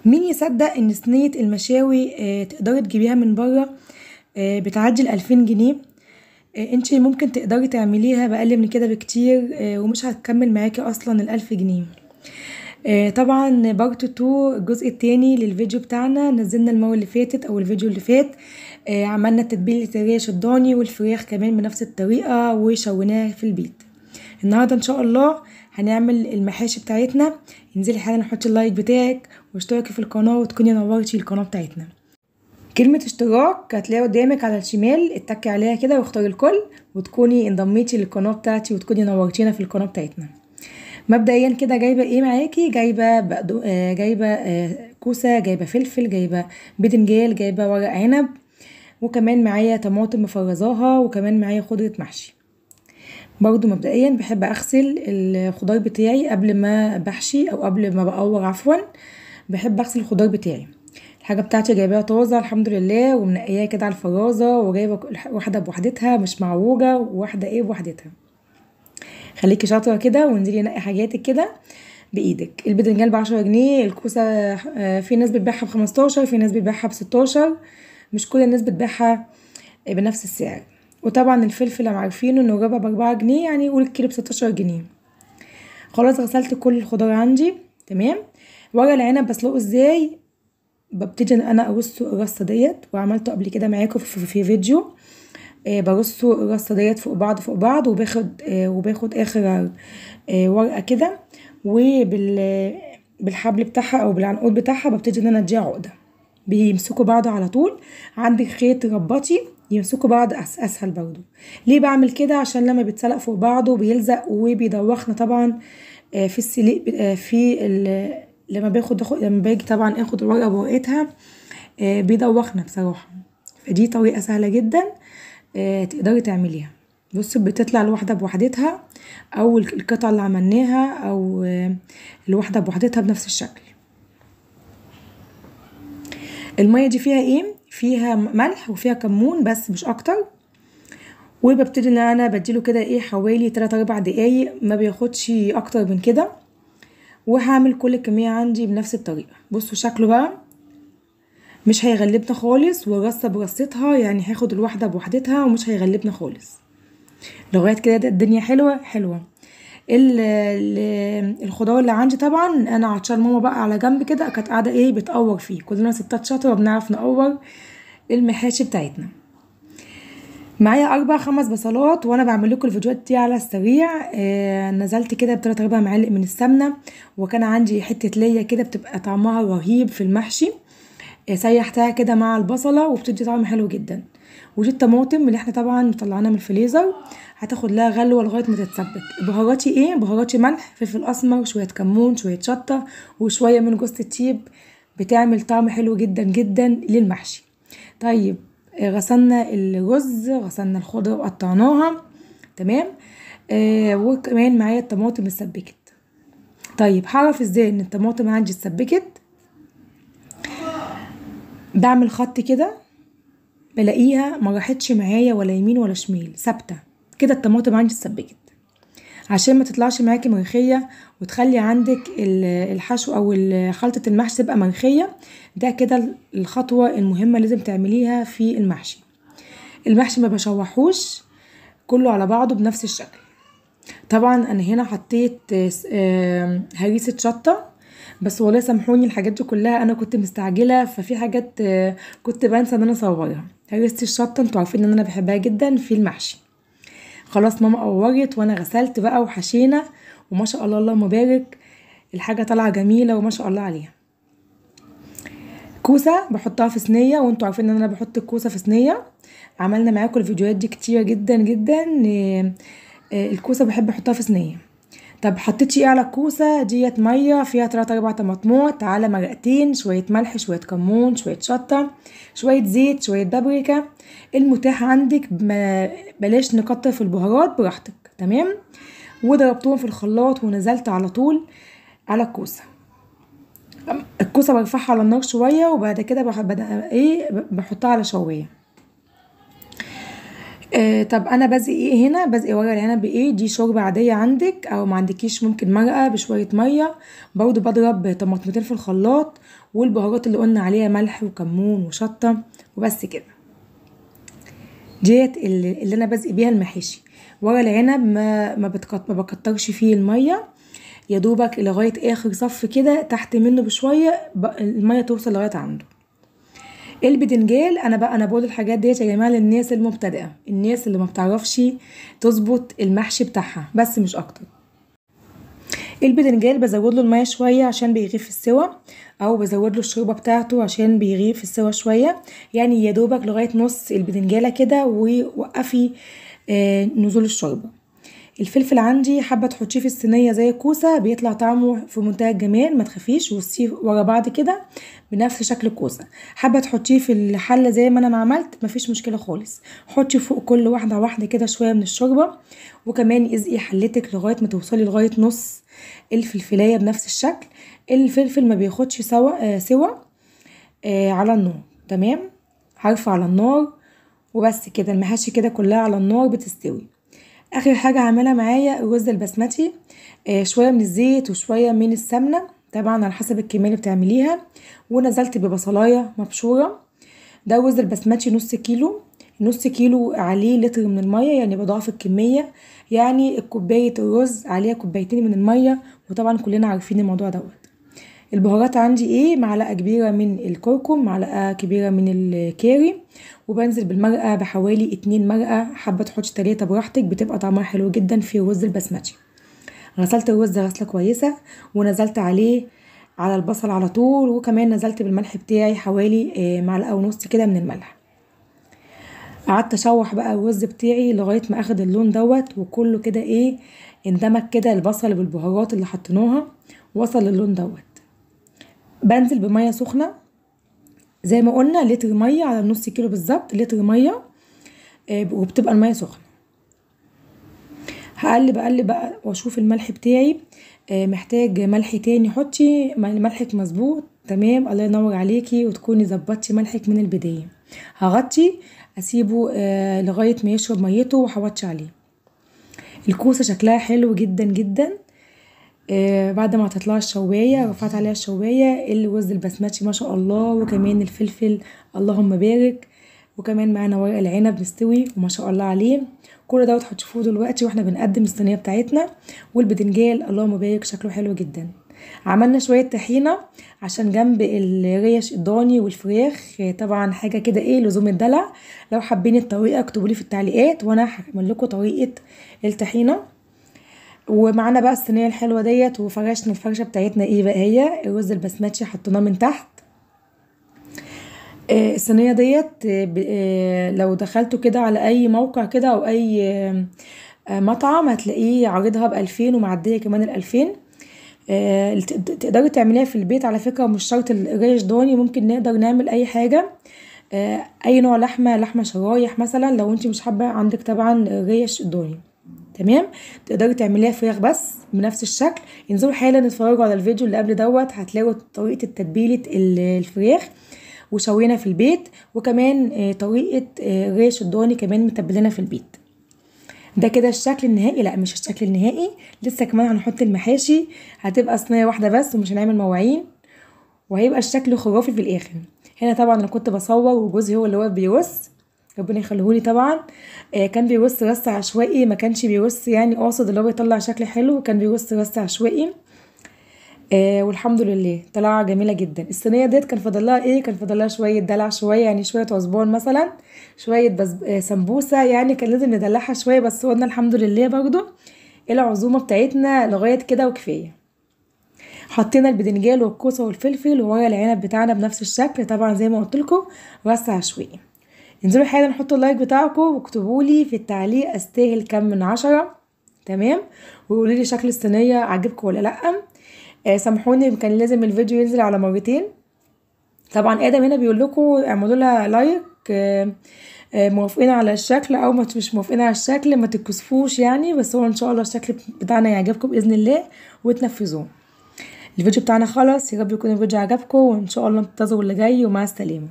مين يصدق ان صينية المشاوي تقدري تجيبيها من بره بتعدي ال2000 جنيه. انتي ممكن تقدري تعمليها بأقل من كده بكتير، ومش هتكمل معاكي اصلا ال1000 جنيه. طبعا بارت 2 الجزء التاني للفيديو بتاعنا نزلنا المرة اللي فاتت او الفيديو اللي فات. عملنا تتبيلة الريش الضاني والفراخ كمان بنفس الطريقة وشويناها في البيت. النهاردة ان شاء الله هنعمل المحاشي بتاعتنا. انزلي حالا حطي اللايك بتاعك واشتركي في القناة وتكوني نورتي القناة بتاعتنا. كلمة اشتراك هتلاقيها قدامك على الشمال، اتكي عليها كده واختاري الكل وتكوني انضميتي للقناة بتاعتي وتكوني نورتينا في القناة بتاعتنا. مبدئيا كده جايبه ايه معاكي؟ جايبه كوسه، جايبه فلفل، جايبه بدنجال، جايبه ورق عنب، وكمان معايا طماطم مفرزاها، وكمان معايا خضره محشي. برضو مبدئيا بحب اغسل الخضار بتاعي قبل ما بحشي او قبل ما بقور، عفوا بحب اغسل الخضار بتاعي. الحاجه بتاعتي جايباها طازه الحمد لله ومنقياها كده على الفرازه، وجايبه واحده بوحدتها مش معوجه، وواحده ايه بوحدتها. خليكي شاطره كده وانزلي نقي حاجاتك كده بايدك. البدنجان ب10 جنيه، الكوسه في ناس بتبيعها ب15، في ناس بتبيعها ب16، مش كل الناس بتبيعها بنفس السعر. وطبعا الفلفل هم عارفينه انه ربع ب4 جنيه، يعني قول الكيلو ب16 جنيه. خلاص غسلت كل الخضار عندي تمام. ورق العنب بسلقه ازاي؟ ببتدي ان انا ارصه الرصه ديت، وعملته قبل كده معاكم في فيديو. برصه الرصه ديت فوق بعض فوق بعض، وباخد اخر ورقه كده، بالحبل بتاعها او بالعنقود بتاعها ببتدي ان انا اديها عقده، بيمسكوا بعض على طول. عندك خيط رباطي يمسكوا بعض اسهل برضو. ليه بعمل كده؟ عشان لما بيتسلق فوق بعضه بيلزق وبيدوخنا طبعا في السليق، لما باجي طبعا اخد الورقه بورقتها بيدوخنا بصراحه. فدي طريقه سهله جدا تقدري تعمليها. بصي بتطلع الواحده بوحدتها، او القطعه اللي عملناها، او الواحده بوحدتها بنفس الشكل. الميه دي فيها ايه؟ فيها ملح وفيها كمون بس مش اكتر. وببتدي ان انا بديله كده ايه حوالي 3-4 دقايق، ما بياخدش اكتر من كده. وهعمل كل الكميه عندي بنفس الطريقه. بصوا شكله بقى مش هيغلبنا خالص، والرصه برصتها، يعني هاخد الواحده بوحدتها ومش هيغلبنا خالص. لغايه كده الدنيا حلوه حلوه. الخضار اللي عندي طبعا انا عطشان ماما بقى على جنب كده كانت قاعده ايه بتقور فيه. كلنا ستات شاطره وبنعرف نقور المحاشي بتاعتنا. معايا 4-5 بصلات، وانا بعمل لكم الفيديوهات دي على السريع. نزلت كده ب3-4 معالق من السمنه، وكان عندي حته ليا كده بتبقى طعمها رهيب في المحشي. سيحتها كده مع البصله وبتدي طعم حلو جدا. ودي الطماطم اللي احنا طبعا مطلعانا من الفريزر، هتاخد لها غلوه لغايه ما تتسبك. بهاراتي ايه؟ بهاراتي ملح، فلفل اسمر، شويه كمون، شويه شطه، وشويه من جوز الطيب. بتعمل طعم حلو جدا جدا للمحشي. طيب غسلنا الرز، غسلنا الخضره وقطعناها تمام. وكمان معايا الطماطم اتسبكت. طيب هعرف ازاي ان الطماطم عندي اتسبكت؟ بعمل خط كده، بلاقيها ما راحتش معايا ولا يمين ولا شمال، ثابته كده. الطماطم عندي اتسبكت. عشان ما تطلعش معاكي ملوخيه وتخلي عندك الحشو او خلطه المحشي تبقى ملوخيه، ده كده الخطوه المهمه لازم تعمليها في المحشي. المحشي ما بشوحوش كله على بعضه بنفس الشكل. طبعا انا هنا حطيت هريسه شطه، بس والله سامحوني الحاجات دي كلها انا كنت مستعجله، ففي حاجات كنت بنسى ان انا اصورها. هريسه الشطه انتوا عارفين ان انا بحبها جدا في المحشي. خلاص ماما قورت وانا غسلت بقى وحشينا، وما شاء الله اللهم بارك الحاجه طالعه جميله وما شاء الله عليها. كوسه بحطها في صينيه، وانتوا عارفين ان انا بحط الكوسه في صينيه. عملنا معاكم الفيديوهات دي كتير جدا جدا. الكوسه بحب احطها في صينيه. طب حطيتي ايه على الكوسه ديت؟ ميه فيها 3-4 طماطمات على مرقتين، شويه ملح، شويه كمون، شويه شطه، شويه زيت، شويه بابريكا، المتاح عندك. بلاش نكتر في البهارات، براحتك تمام. وضربتهم في الخلاط ونزلت على طول على الكوسه. الكوسه برفعها على النار شويه، وبعد كده بحطها على شوايه. طب انا بسقي ايه هنا؟ بسقي ورق العنب بايه؟ دي شوربه عاديه عندك، او ما عندكيش ممكن مرقه بشويه ميه. برضو بضرب طماطمتين في الخلاط، والبهارات اللي قلنا عليها ملح وكمون وشطه، وبس كده. ديت اللي انا بسقي بيها المحاشي. ورق العنب ما بكترش فيه الميه، يا دوبك لغايه اخر صف كده، تحت منه بشويه الميه توصل لغايه عنده. البدنجال انا بقول الحاجات ديت يا جماعه للناس المبتدئه، الناس اللي ما بتعرفش تظبط المحشي بتاعها، بس مش اكتر. البدنجال بزود له الميه شويه عشان بيغيب في السوا، او بزود له الشوربه بتاعته عشان بيغيب في السوا شويه، يعني يا دوبك لغايه نص البدنجاله كده، ووقفي نزول الشوربه. الفلفل عندي حابه تحطيه في الصينيه زي الكوسه، بيطلع طعمه في منتهى الجمال، ما تخافيش وصيه ورا بعض كده بنفس شكل الكوسه. حابه تحطيه في الحله زي ما انا ما عملت، مفيش مشكله خالص. حطي فوق كل واحده واحده كده شويه من الشوربه، وكمان ازقي حلتك لغايه ما توصلي لغايه نص الفلفلايه بنفس الشكل. الفلفل ما بياخدش سوا على النار، تمام. هرفع على النار وبس كده، المحاشي كده كلها على النار بتستوي. اخر حاجه هعملها معايا الرز البسمتي، شويه من الزيت وشويه من السمنه، طبعا على حسب الكميه اللي بتعمليها. ونزلت ببصلايه مبشوره. ده الرز البسمتي نص كيلو. نص كيلو عليه لتر من الميه، يعني بضاعف الكميه، يعني كوبايه الرز عليها كوبايتين من الميه، وطبعا كلنا عارفين الموضوع دوت. البهارات عندي ايه؟ معلقه كبيره من الكركم، معلقه كبيره من الكاري، وبنزل بالمرقه بحوالي 2 مرقه، حابه تحطي 3 براحتك، بتبقى طعمها حلو جدا في الرز البسمتي. غسلت الرز غسله كويسه، ونزلت عليه على البصل على طول، وكمان نزلت بالملح بتاعي حوالي معلقه ونص كده من الملح. قعدت اشوح بقى الرز بتاعي لغايه ما اخد اللون دوت، وكله كده ايه، اندمج كده البصل بالبهارات اللي حطيناها، وصل للون دوت. بنزل بميه سخنه زي ما قلنا، لتر ميه على نص كيلو بالظبط، لتر ميه، وبتبقى الميه سخنه. هقلب بقى واشوف الملح بتاعي، محتاج ملح تاني حطي، ملحك مظبوط تمام، الله ينور عليكي، وتكوني ظبطتي ملحك من البدايه. هغطي اسيبه لغايه ما يشرب ميته، وهوطي عليه. الكوسه شكلها حلو جدا جدا. بعد ما تطلع الشوايه رفعت عليها الشوايه، الرز البسمتي ما شاء الله، وكمان الفلفل اللهم بارك، وكمان معانا ورق العنب مستوي وما شاء الله عليه. كل دوت هتشوفوه دلوقتي واحنا بنقدم الصينيه بتاعتنا. والبدنجال اللهم بارك شكله حلو جدا. عملنا شويه طحينه عشان جنب الريش الضاني والفراخ، طبعا حاجه كده ايه لزوم الدلع. لو حابين الطريقه اكتبولي في التعليقات وانا هعمل لكم طريقه الطحينه. ومعانا بقى الصينيه الحلوه ديت، وفرشنا الفرشه بتاعتنا ايه بقى، هي الرز البسمتي حطيناه من تحت. الصينيه ديت لو دخلتوا كده على اي موقع كده او اي مطعم، هتلاقيه عارضها ب2000 ومعديه كمان ال2000. تقدري تعمليها في البيت على فكره، مش شرط الريش ضاني، ممكن نقدر نعمل اي حاجه، اي نوع لحمه شرايح مثلا، لو انت مش حابه عندك طبعا ريش ضاني، تمام. تقدري تعمليها فراخ بس بنفس الشكل. انزلوا حالا اتفرجوا على الفيديو اللي قبل دوت، هتلاقوا طريقه تتبيله الفراخ وشوينا في البيت، وكمان طريقه ريش الضاني كمان متبلينها في البيت. ده كده الشكل النهائي. لا مش الشكل النهائي، لسه كمان هنحط المحاشي، هتبقى صينيه واحده بس ومش هنعمل مواعين، وهيبقى الشكل خرافي في الاخر. هنا طبعا انا كنت بصور وجوزي هو اللي واقف بيرص، ربنا يخليهولي طبعا. كان بيرص رص عشوائي، ما كانش بيرص يعني قاصد اللي هو يطلع شكل حلو، كان بيرص رص عشوائي. والحمد لله طلع جميله جدا. الصينيه ديت كان فاضلها ايه؟ كان فاضلها شويه دلع، شويه يعني شويه عزبون مثلا، شويه سمبوسه، يعني كان لازم ندلعها شويه، بس قلنا الحمد لله برضو العزومه بتاعتنا لغايه كده وكفايه. حطينا البدنجال والكوسه والفلفل وورق العنب بتاعنا بنفس الشكل، طبعا زي ما قلت لكم رص عشوائي. انزلوا حالا حطوا اللايك بتاعكم، واكتبوا لي في التعليق استاهل كام من 10، تمام. وقولوا لي شكل الصينيه عجبكم ولا لا. سامحوني كان لازم الفيديو ينزل على مرتين. طبعا ادم هنا بيقول لكم اعملوا لها لايك، موافقين على الشكل او مش موافقين على الشكل ما تتكسفوش يعني، بس هو ان شاء الله الشكل بتاعنا يعجبكم باذن الله وتنفذوه. الفيديو بتاعنا خلص، يا رب يكون الفيديو عجبكم، وان شاء الله انتظروا اللي جاي، ومع السلامه.